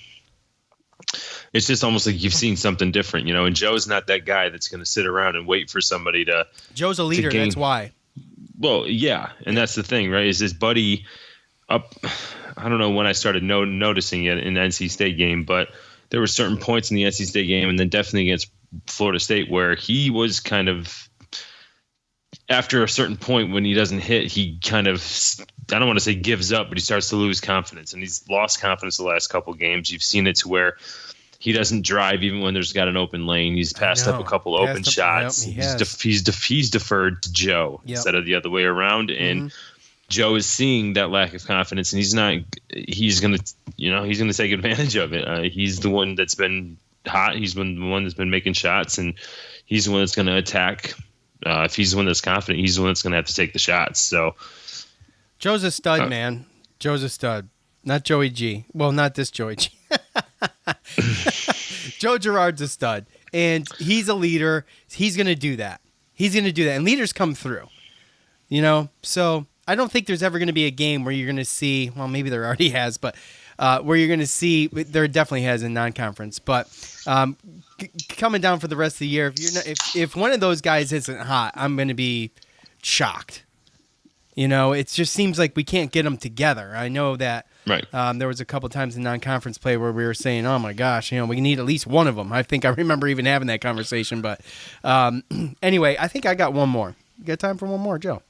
[SPEAKER 5] it's just almost like you've seen something different, And Joe's not that guy that's going to sit around and wait for somebody to.
[SPEAKER 4] Joe's a leader. That's why.
[SPEAKER 5] Well, yeah, and that's the thing, right? Is this Buddy up? I don't know when I started noticing it in the NC State game, but there were certain points in the NC State game, and then definitely against Florida State, where he was kind of, after a certain point when he doesn't hit, he kind of, I don't want to say gives up, but he starts to lose confidence, and he's lost confidence the last couple games. You've seen it to where he doesn't drive even when there's got an open lane. He's passed up a couple open shots.
[SPEAKER 4] Yep,
[SPEAKER 5] he's deferred to Joe instead of the other way around, and Joe is seeing that lack of confidence, and he's going to take advantage of it. He's the one that's been hot. He's been the one that's been making shots, and he's the one that's going to attack. If he's the one that's confident, he's the one that's going to have to take the shots. So
[SPEAKER 4] Joe's a stud, man. Joe's a stud. Not Joey G. Well, not this Joey G. Joe Girard's a stud, and he's a leader. He's going to do that. And leaders come through, So I don't think there's ever going to be a game where you're going to see, well, maybe there already has, but where you're going to see, there definitely has in non-conference, but coming down for the rest of the year, if one of those guys isn't hot, I'm going to be shocked. It just seems like we can't get them together. I know that
[SPEAKER 5] right.
[SPEAKER 4] There was a couple times in non-conference play where we were saying, oh my gosh, we need at least one of them. I think I remember even having that conversation, but anyway, I think I got one more. You got time for one more, Joe?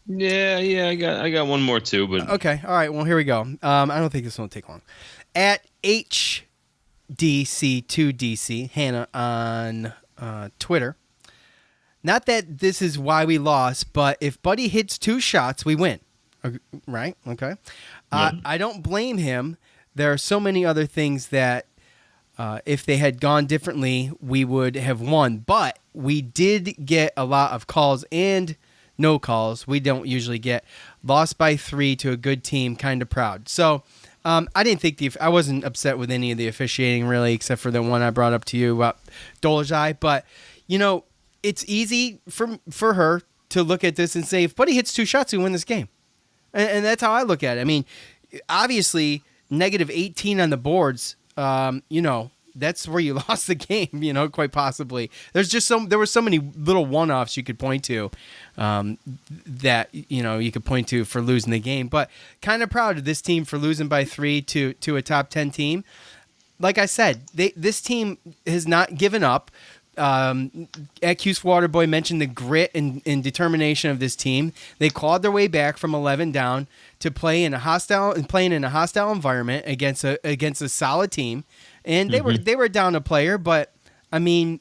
[SPEAKER 5] Yeah, I got one more too, but
[SPEAKER 4] okay, all right. Well, here we go. I don't think this one will take long. At HDC2DC Hannah on Twitter. Not that this is why we lost, but if Buddy hits 2 shots, we win. Right? Okay. I don't blame him. There are so many other things that if they had gone differently, we would have won. But we did get a lot of calls and no calls. We don't usually get. Lost by 3 to a good team, kind of proud. So I didn't think I wasn't upset with any of the officiating really, except for the one I brought up to you about Dolezaj. But it's easy for her to look at this and say, if Buddy hits 2 shots, we win this game. And that's how I look at it. I mean, obviously, negative 18 on the boards, that's where you lost the game, quite possibly. There were so many little one-offs you could point to that, you could point to for losing the game. But kind of proud of this team for losing by 3 to a top 10 team. Like I said, this team has not given up. At Cuse Waterboy mentioned the grit and determination of this team. They clawed their way back from 11 down to playing in a hostile environment against a solid team, and they were down a player, but I mean,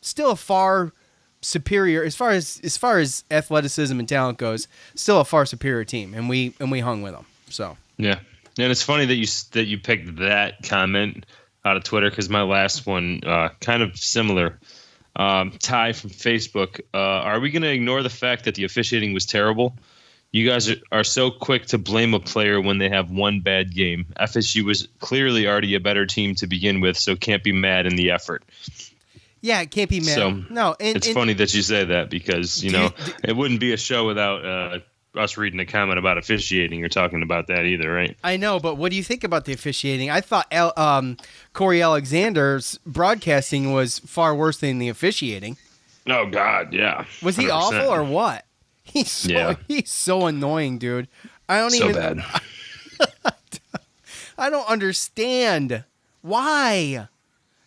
[SPEAKER 4] still a far superior as far as athleticism and talent goes. Still a far superior team, and we hung with them. So
[SPEAKER 5] yeah, and it's funny that you picked that comment out of Twitter, because my last one kind of similar. Ty from Facebook, are we going to ignore the fact that the officiating was terrible? You guys are so quick to blame a player when they have one bad game. FSU was clearly already a better team to begin with, so can't be mad in the effort.
[SPEAKER 4] Yeah, it can't be mad.
[SPEAKER 5] So no, it's funny that you say that, because it wouldn't be a show without us reading a comment about officiating or talking about that either, right?
[SPEAKER 4] I know, but what do you think about the officiating? I thought Corey Alexander's broadcasting was far worse than the officiating.
[SPEAKER 5] Oh God, yeah.
[SPEAKER 4] Was he 100%. Awful or what? He's so annoying, dude.
[SPEAKER 5] Bad.
[SPEAKER 4] I don't understand why.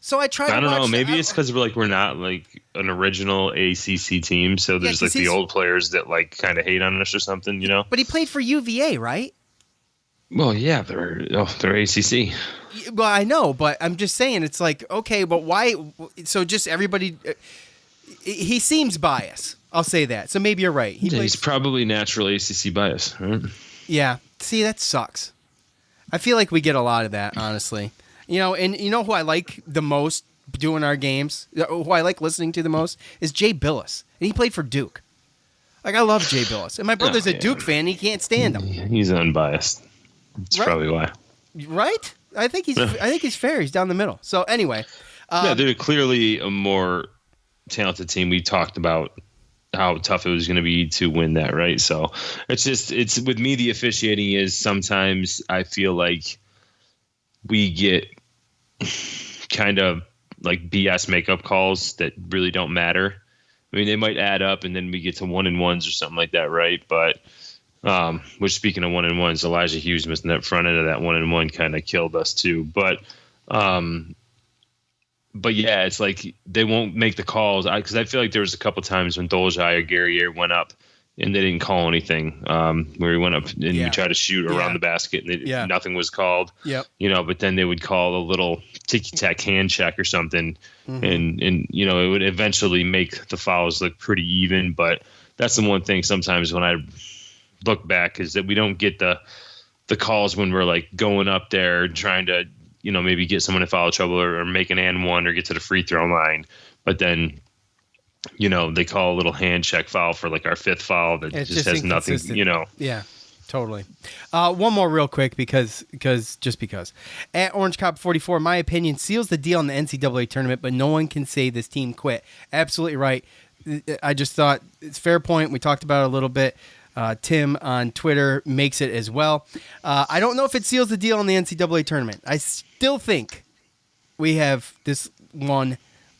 [SPEAKER 4] So I tried.
[SPEAKER 5] I don't know. Maybe it's because we're not like an original ACC team, so there's like the old players that like kind of hate on us or something,
[SPEAKER 4] But he played for UVA, right?
[SPEAKER 5] Well, yeah, they're ACC.
[SPEAKER 4] Well, I know, but I'm just saying it's like, okay, but why? So just everybody. He seems biased. I'll say that. So maybe you're right.
[SPEAKER 5] He's probably natural ACC bias, right?
[SPEAKER 4] Yeah. See, that sucks. I feel like we get a lot of that, honestly. And who I like the most doing our games, who I like listening to the most, is Jay Billis. And he played for Duke. Like, I love Jay Billis. And my brother's a Duke fan. He can't stand him.
[SPEAKER 5] He's unbiased. That's probably why.
[SPEAKER 4] Right? I think he's fair. He's down the middle. So, anyway.
[SPEAKER 5] They're clearly a more talented team. We talked about how tough it was going to be to win that, right? So, it's with me, the officiating is sometimes I feel like we get kind of like BS makeup calls that really don't matter. I mean, they might add up and then we get to 1-1s or something like that, right? But Which, speaking of 1-1s, Elijah Hughes missing that front end of that 1-1 kind of killed us too. But yeah, it's like they won't make the calls because I feel like there was a couple times when Dolzai or Guerrier went up and they didn't call anything. Where he went up and we tried to shoot around the basket and nothing was called.
[SPEAKER 4] Yep.
[SPEAKER 5] But then they would call a little ticky-tack hand check or something, and it would eventually make the fouls look pretty even. But that's the one thing sometimes when I look back is that we don't get the calls when we're like going up there and trying to maybe get someone in foul trouble or make an and one or get to the free throw line, but then they call a little hand check foul for like our fifth foul that just has nothing.
[SPEAKER 4] Yeah, totally. One more real quick because at Orange Cop 44, my opinion seals the deal in the NCAA tournament, but no one can say this team quit. Absolutely right. I just thought it's a fair point. We talked about it a little bit. Tim on Twitter makes it as well. I don't know if it seals the deal in the NCAA tournament. I still think we have this one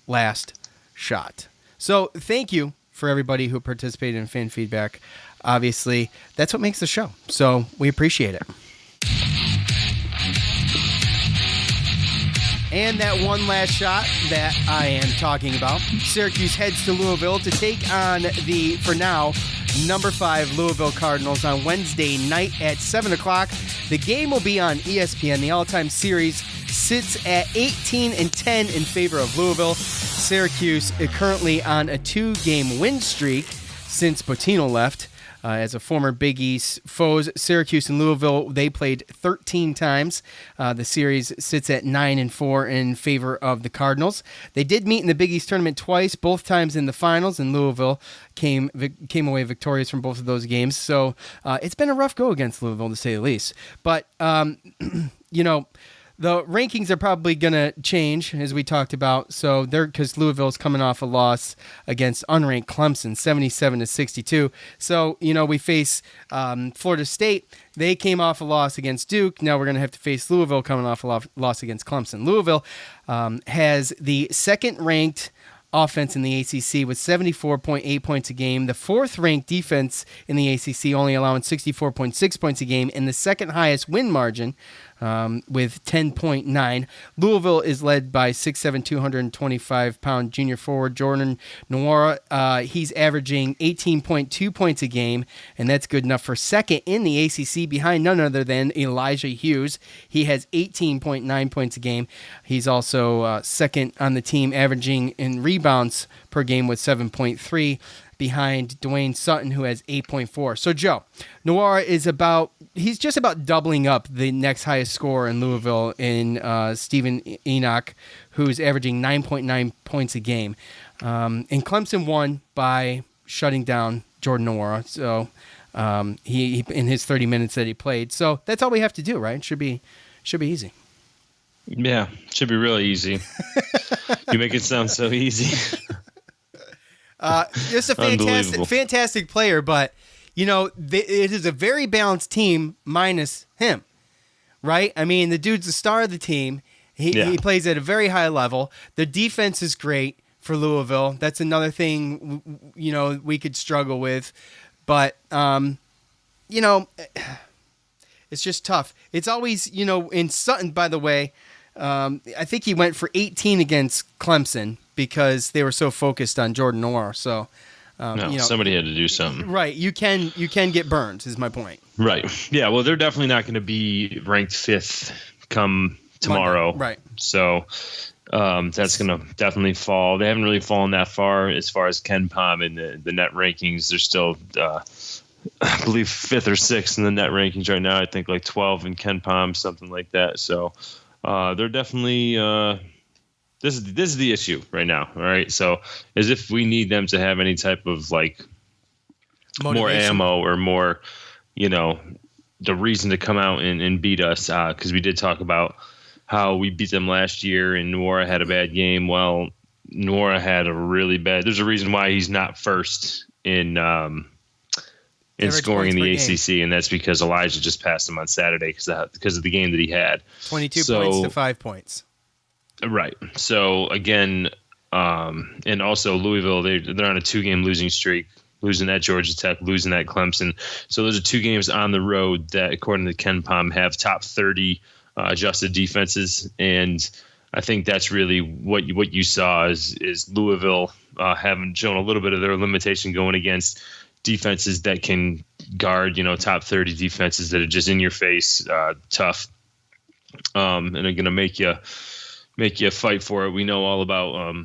[SPEAKER 4] last shot. So thank you for everybody who participated in fan feedback. Obviously, that's what makes the show. So we appreciate it. And that one last shot that I am talking about. Syracuse heads to Louisville to take on the, for now, number 5 Louisville Cardinals on Wednesday night at 7 o'clock. The game will be on ESPN. The all-time series sits at 18-10 in favor of Louisville. Syracuse is currently on a 2-game win streak since Bottino left. As a former Big East foes, Syracuse and Louisville, they played 13 times. The series sits at 9-4 in favor of the Cardinals. They did meet in the Big East tournament twice, both times in the finals, and Louisville came away victorious from both of those games. So it's been a rough go against Louisville, to say the least. But, the rankings are probably going to change, as we talked about. So because Louisville's coming off a loss against unranked Clemson, 77-62. So, we face Florida State. They came off a loss against Duke. Now we're going to have to face Louisville coming off a loss against Clemson. Louisville has the second-ranked offense in the ACC with 74.8 points a game. The fourth-ranked defense in the ACC only allowing 64.6 points a game, and the second-highest win margin with 10.9. Louisville is led by 6'7", 225-pound junior forward Jordan Nwora. He's averaging 18.2 points a game, and that's good enough for second in the ACC behind none other than Elijah Hughes. He has 18.9 points a game. He's also second on the team, averaging in rebounds per game with 7.3. behind Dwayne Sutton, who has 8.4. So, Joe, Nwora he's just about doubling up the next highest scorer in Louisville in Stephen Enoch, who's averaging 9.9 points a game. And Clemson won by shutting down Jordan Nwora. So, he in his 30 minutes that he played. So, that's all we have to do, right? Should be easy.
[SPEAKER 5] Yeah, should be really easy. You make it sound so easy.
[SPEAKER 4] Just a fantastic player, but it is a very balanced team minus him, right? I mean, the dude's the star of the team. He plays at a very high level. The defense is great for Louisville. That's another thing we could struggle with, but it's just tough. It's always in Sutton, by the way. I think he went for 18 against Clemson because they were so focused on Jordan Nwora. So,
[SPEAKER 5] somebody had to do something.
[SPEAKER 4] Right. You can get burned, is my point.
[SPEAKER 5] Right. Yeah. Well, they're definitely not going to be ranked 5th come tomorrow.
[SPEAKER 4] Monday. Right.
[SPEAKER 5] So that's going to definitely fall. They haven't really fallen that far as Ken Pom in the net rankings. They're still, I believe, 5th or 6th in the net rankings right now. I think like 12 in Ken Pom, something like that. So they're definitely this is the issue right now. All right. So as if we need them to have any type of like more ammo or more, the reason to come out and beat us. Cause we did talk about how we beat them last year and Nwora had a bad game. Well, Nwora had a really bad, there's a reason why he's not first in scoring in the ACC, and that's because Elijah just passed him on Saturday because of the game that he had.
[SPEAKER 4] 22 points to 5 points.
[SPEAKER 5] Right. So again, and also Louisville, they're on a 2-game losing streak. losing at Georgia Tech, losing at Clemson. So those are two games on the road that, according to Ken Pom, have top 30 adjusted defenses. And I think that's really what you saw is Louisville having shown a little bit of their limitation going against defenses that can guard, top 30 defenses that are just in your face, tough, and are going to make you fight for it. We know all about,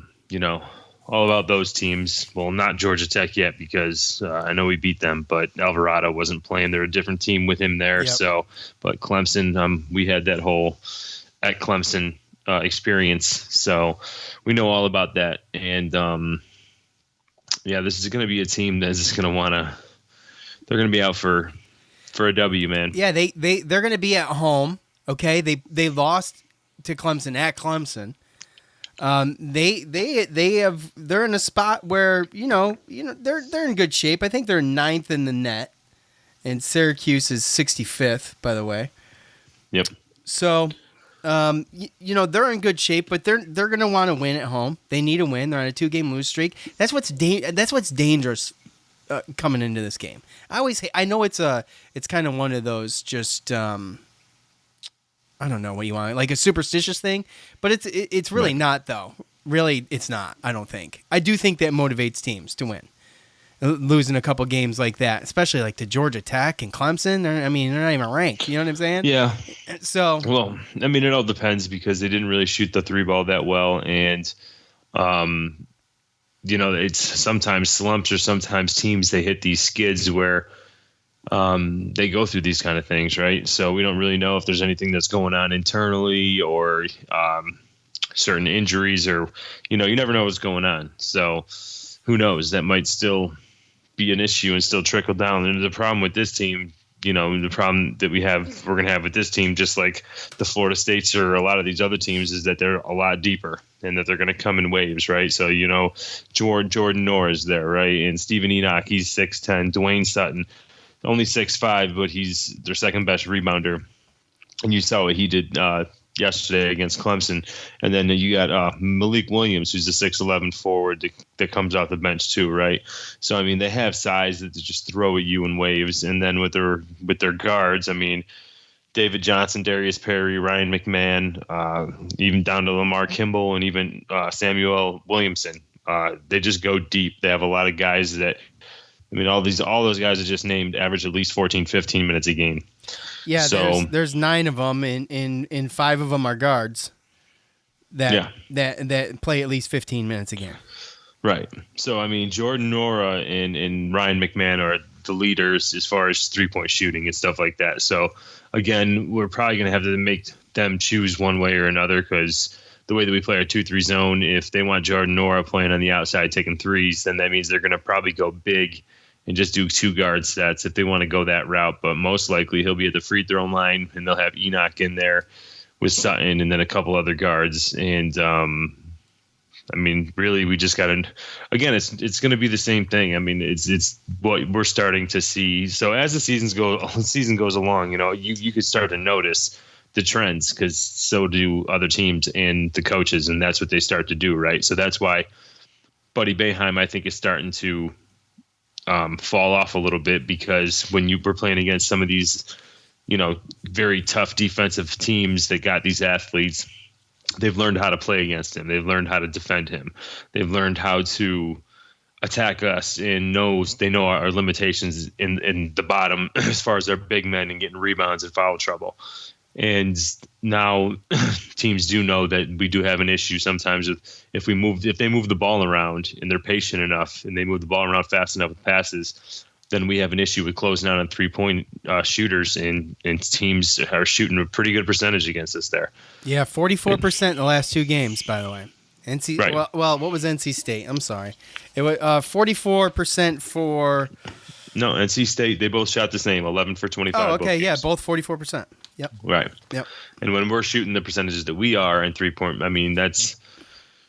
[SPEAKER 5] all about those teams. Well, not Georgia Tech yet, because I know we beat them, but Alvarado wasn't playing. They're a different team with him there. Yep. So, but Clemson, we had that whole at Clemson experience. So we know all about that. And, this is going to be a team that's going to they're going to be out for a W, man. Yeah,
[SPEAKER 4] they're going to be at home. Okay. They lost to Clemson at Clemson. They're in a spot where, they're in good shape. I think they're 9th in the net, and Syracuse is 65th, by the way.
[SPEAKER 5] Yep.
[SPEAKER 4] So, they're in good shape, but they're going to want to win at home. They need a win. They're on a 2-game lose streak. That's what's dangerous coming into this game. I know it's kind of one of those just I don't know what you want, like a superstitious thing, but it's really not, though. Really, it's not. I don't think. I do think that motivates teams to win. Losing a couple games like that, especially like to Georgia Tech and Clemson, they're not even ranked. You know what I'm saying?
[SPEAKER 5] Yeah.
[SPEAKER 4] So,
[SPEAKER 5] well, it all depends, because they didn't really shoot the 3-ball that well, and it's sometimes slumps, or sometimes teams, they hit these skids where they go through these kind of things, right? So we don't really know if there's anything that's going on internally, or certain injuries, or you never know what's going on. So who knows? That might still be an issue and still trickle down. And the problem with this team, the problem that we're going to have with this team, just like the Florida States or a lot of these other teams, is that they're a lot deeper, and that they're going to come in waves, right? So, Jordan Noor is there, right? And Stephen Enoch, he's 6'10". Dwayne Sutton, only 6'5", but he's their second best rebounder. And you saw what he did yesterday against Clemson. And then you got Malik Williams, who's a 6'11" forward that comes off the bench too, right? So, they have size that they just throw at you in waves. And then with their guards, David Johnson, Darius Perry, Ryan McMahon, even down to Lamar Kimball, and even Samuel Williamson. They just go deep. They have a lot of guys that, all those guys are just named average at least 14, 15 minutes a game.
[SPEAKER 4] Yeah, so there's 9 of them, and 5 of them are guards that play at least 15 minutes a game.
[SPEAKER 5] Right. So Jordan Nora and Ryan McMahon are the leaders as far as 3-point shooting and stuff like that. So again, we're probably going to have to make them choose one way or another, because the way that we play our 2-3 zone, if they want Jordan Nora playing on the outside taking threes, then that means they're going to probably go big and just do 2 guard sets if they want to go that route. But most likely he'll be at the free throw line, and they'll have Enoch in there with Sutton and then a couple other guards. And really, we just got to, again, it's going to be the same thing. It's what we're starting to see. So as the season goes along, you could start to notice the trends, because so do other teams and the coaches, and that's what they start to do, right? So that's why Buddy Boeheim, I think, is starting to fall off a little bit, because when you were playing against some of these, very tough defensive teams that got these athletes, they've learned how to play against him. They've learned how to defend him. They've learned how to attack us, and they know our limitations in the bottom as far as their big men and getting rebounds and foul trouble. And now teams do know that we do have an issue sometimes with if they move the ball around and they're patient enough and they move the ball around fast enough with passes, then we have an issue with closing out on 3-point shooters, and teams are shooting a pretty good percentage against us there.
[SPEAKER 4] Yeah, 44% in the last 2 games, by the way.
[SPEAKER 5] Right.
[SPEAKER 4] Well, what was NC State? I'm sorry. It was 44% for.
[SPEAKER 5] No, NC State, they both shot the same, 11 for 25.
[SPEAKER 4] Oh, okay, yeah, both 44%. Yep.
[SPEAKER 5] Right.
[SPEAKER 4] Yep.
[SPEAKER 5] And when we're shooting the percentages that we are in 3-point, that's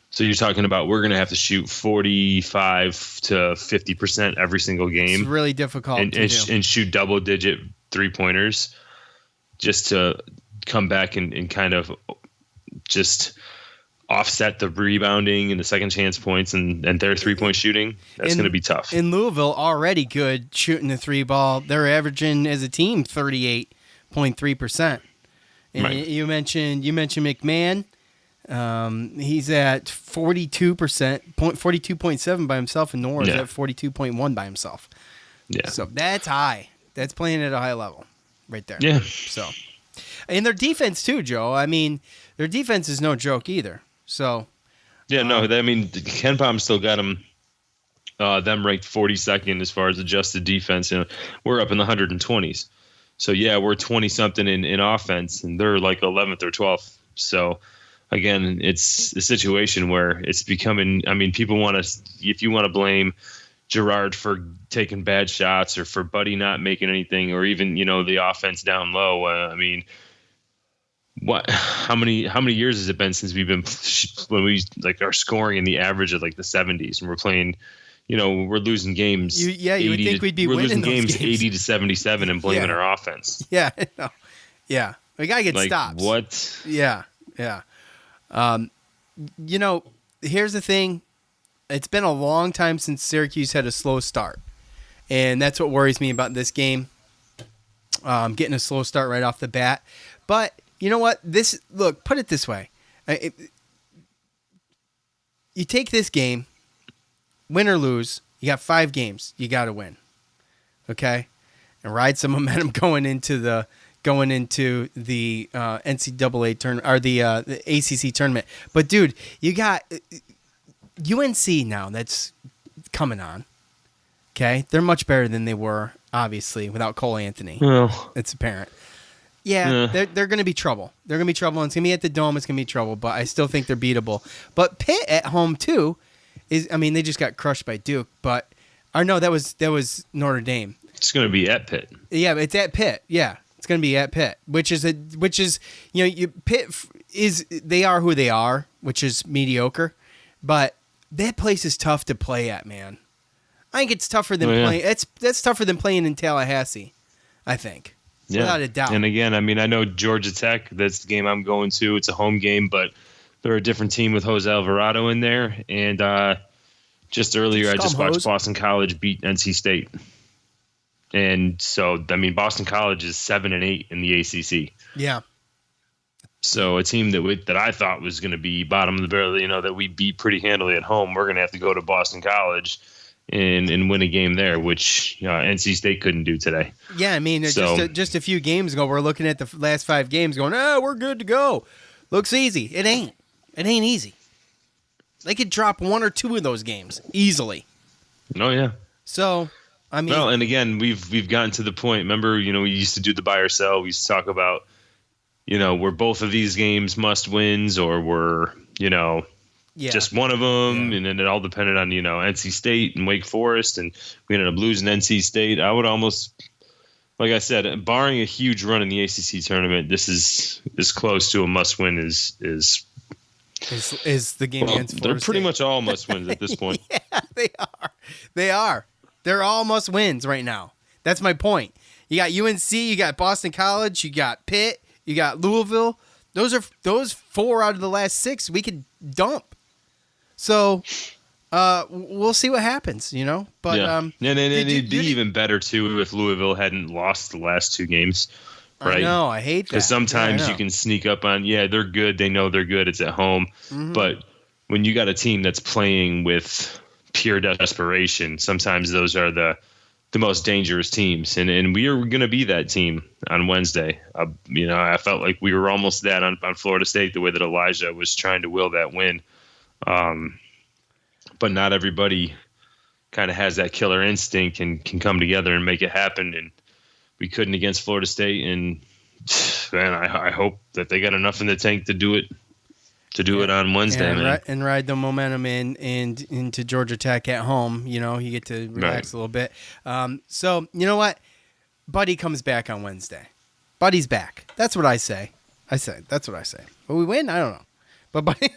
[SPEAKER 5] so you're talking about we're going to have to shoot 45 to 50% every single game.
[SPEAKER 4] It's really difficult
[SPEAKER 5] and shoot double-digit 3-pointers just to come back and kind of just offset the rebounding and the second chance points and their 3-point shooting, that's going to be tough.
[SPEAKER 4] In Louisville, already good shooting the three ball. They're averaging as a team 38.3%. And
[SPEAKER 5] Right.
[SPEAKER 4] you mentioned McMahon. He's at 42.7 by himself, and Nora's
[SPEAKER 5] Yeah.
[SPEAKER 4] at 42.1 by himself.
[SPEAKER 5] Yeah.
[SPEAKER 4] So that's high. That's playing at a high level, right there.
[SPEAKER 5] Yeah.
[SPEAKER 4] So, and their defense too, Joe. I mean, their defense is no joke either. So,
[SPEAKER 5] Yeah, no, I mean, Ken Palm still got them ranked 42nd as far as adjusted defense. You know, we're up in the 120s. So, yeah, we're 20-something in offense, and they're like 11th or 12th. So, again, it's a situation where it's becoming – I mean, people want to – if you want to blame Gerard for taking bad shots or for Buddy not making anything or even, you know, the offense down low, I mean – what? How many years has it been since we've been when we like are scoring in the average of like the 70s and we're playing, you know, we're losing games.
[SPEAKER 4] you would think we'd be
[SPEAKER 5] we're
[SPEAKER 4] winning
[SPEAKER 5] losing
[SPEAKER 4] those games
[SPEAKER 5] 80 to 77 and blaming
[SPEAKER 4] Yeah.
[SPEAKER 5] our offense.
[SPEAKER 4] yeah, no. Yeah, we gotta get
[SPEAKER 5] Like
[SPEAKER 4] stops.
[SPEAKER 5] what?
[SPEAKER 4] Yeah. You know, here's the thing. It's been a long time since Syracuse had a slow start, and that's what worries me about this game. Getting a slow start right off the bat, but. You know what? Put it this way. You take this game, win or lose, you got 5 games. You got to win. Okay? And ride some momentum going into the NCAA tournament or the ACC tournament. But dude, you got UNC now that's coming on. Okay? They're much better than they were, obviously, without Cole Anthony.
[SPEAKER 5] Well,
[SPEAKER 4] It's apparent. Yeah, they're going to be trouble. They're going to be trouble, and it's going to be at the Dome. It's going to be trouble, but I still think they're beatable. But Pitt at home too they just got crushed by Duke, but or no, that was Notre Dame.
[SPEAKER 5] it's going to be at Pitt.
[SPEAKER 4] Yeah, but it's at Pitt. Yeah, it's going to be at Pitt, which is Pitt they are who they are, which is mediocre, but that place is tough to play at, man. I think it's tougher than playing. That's tougher than playing in Tallahassee, I think.
[SPEAKER 5] Yeah.
[SPEAKER 4] Without a doubt.
[SPEAKER 5] And again, I mean, I know Georgia Tech, that's the game I'm going to. It's a home game, but they're a different team with Jose Alvarado in there. And just earlier, I just watched Boston College beat NC State. And so, I mean, Boston College is 7-8 in the ACC.
[SPEAKER 4] Yeah.
[SPEAKER 5] So a team that I thought was going to be bottom of the barrel, you know, that we beat pretty handily at home, we're going to have to go to Boston College and win a game there, which NC State couldn't do today.
[SPEAKER 4] Yeah, I mean, just a few games ago, we're looking at the last 5 games going, we're good to go. Looks easy. It ain't. It ain't easy. They could drop 1 or 2 of those games easily.
[SPEAKER 5] Oh, yeah.
[SPEAKER 4] So, I mean.
[SPEAKER 5] Well, and again, we've gotten to the point. Remember, you know, we used to do the buy or sell. We used to talk about, you know, were both of these games must wins or were, you know, just one of them, and then it all depended on, you know, NC State and Wake Forest, and we ended up losing NC State. I would almost, like I said, barring a huge run in the ACC tournament, this is as close to a must-win is
[SPEAKER 4] the game against Florida
[SPEAKER 5] they're pretty
[SPEAKER 4] State.
[SPEAKER 5] much all must-wins at this point.
[SPEAKER 4] Yeah, they are. They are. They're all must-wins right now. That's my point. You got UNC, you got Boston College, you got Pitt, you got Louisville. Those 4 out of the last 6 we could dump. So, we'll see what happens, you know. But
[SPEAKER 5] and it'd be even better too if Louisville hadn't lost the last 2 games. Right?
[SPEAKER 4] I know, I hate that.
[SPEAKER 5] Because sometimes you can sneak up on, they're good. They know they're good. It's at home. Mm-hmm. But when you got a team that's playing with pure desperation, sometimes those are the most dangerous teams. And we are going to be that team on Wednesday. I felt like we were almost that on Florida State, the way that Elijah was trying to will that win. But not everybody kind of has that killer instinct and can come together and make it happen. And we couldn't against Florida State. And man, I hope that they got enough in the tank to do it on Wednesday, man.
[SPEAKER 4] And ride the momentum into Georgia Tech at home. You know, you get to relax a little bit. So you know what? Buddy comes back on Wednesday. Buddy's back. That's what I say. That's what I say. Will we win? I don't know. But Buddy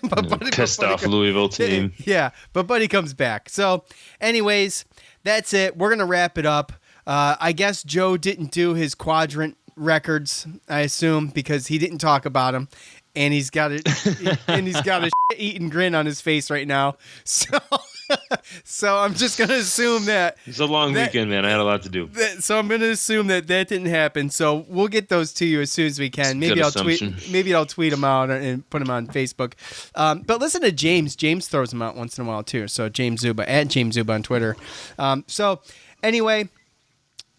[SPEAKER 5] pissed off Louisville team.
[SPEAKER 4] Yeah, but Buddy comes back. So, anyways, that's it. We're gonna wrap it up. I guess Joe didn't do his quadrant records, I assume, because he didn't talk about them. and he's got a eating grin on his face right now. So I'm just gonna assume that
[SPEAKER 5] It's a long weekend, man. I had a lot to do.
[SPEAKER 4] so I'm gonna assume that didn't happen. So we'll get those to you as soon as we can.
[SPEAKER 5] Maybe
[SPEAKER 4] I'll tweet them out and put them on Facebook. But listen to James. James throws them out once in a while too. So James Zuba at James Zuba on Twitter. So anyway,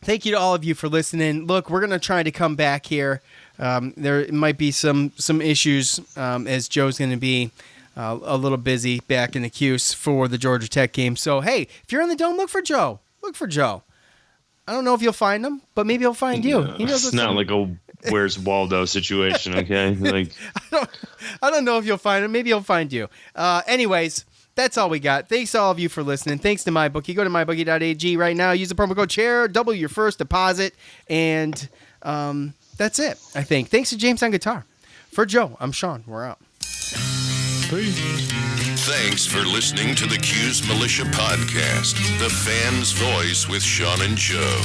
[SPEAKER 4] thank you to all of you for listening. Look, we're gonna try to come back here. There might be some issues as Joe's gonna be a little busy back in the Cuse for the Georgia Tech game. So, hey, if you're in the Dome, look for Joe. Look for Joe. I don't know if you'll find him, but maybe he'll find you. He knows
[SPEAKER 5] it's not like a Where's Waldo situation, okay? Like
[SPEAKER 4] I don't know if you'll find him. Maybe he'll find you. Anyways, that's all we got. Thanks to all of you for listening. Thanks to MyBookie. Go to mybookie.ag right now. Use the promo code CHAIR. Double your first deposit. And that's it, I think. Thanks to James on guitar. For Joe, I'm Sean. We're out.
[SPEAKER 3] Thanks for listening to the Cuse Militia Podcast, the fan's voice with Sean and Joe.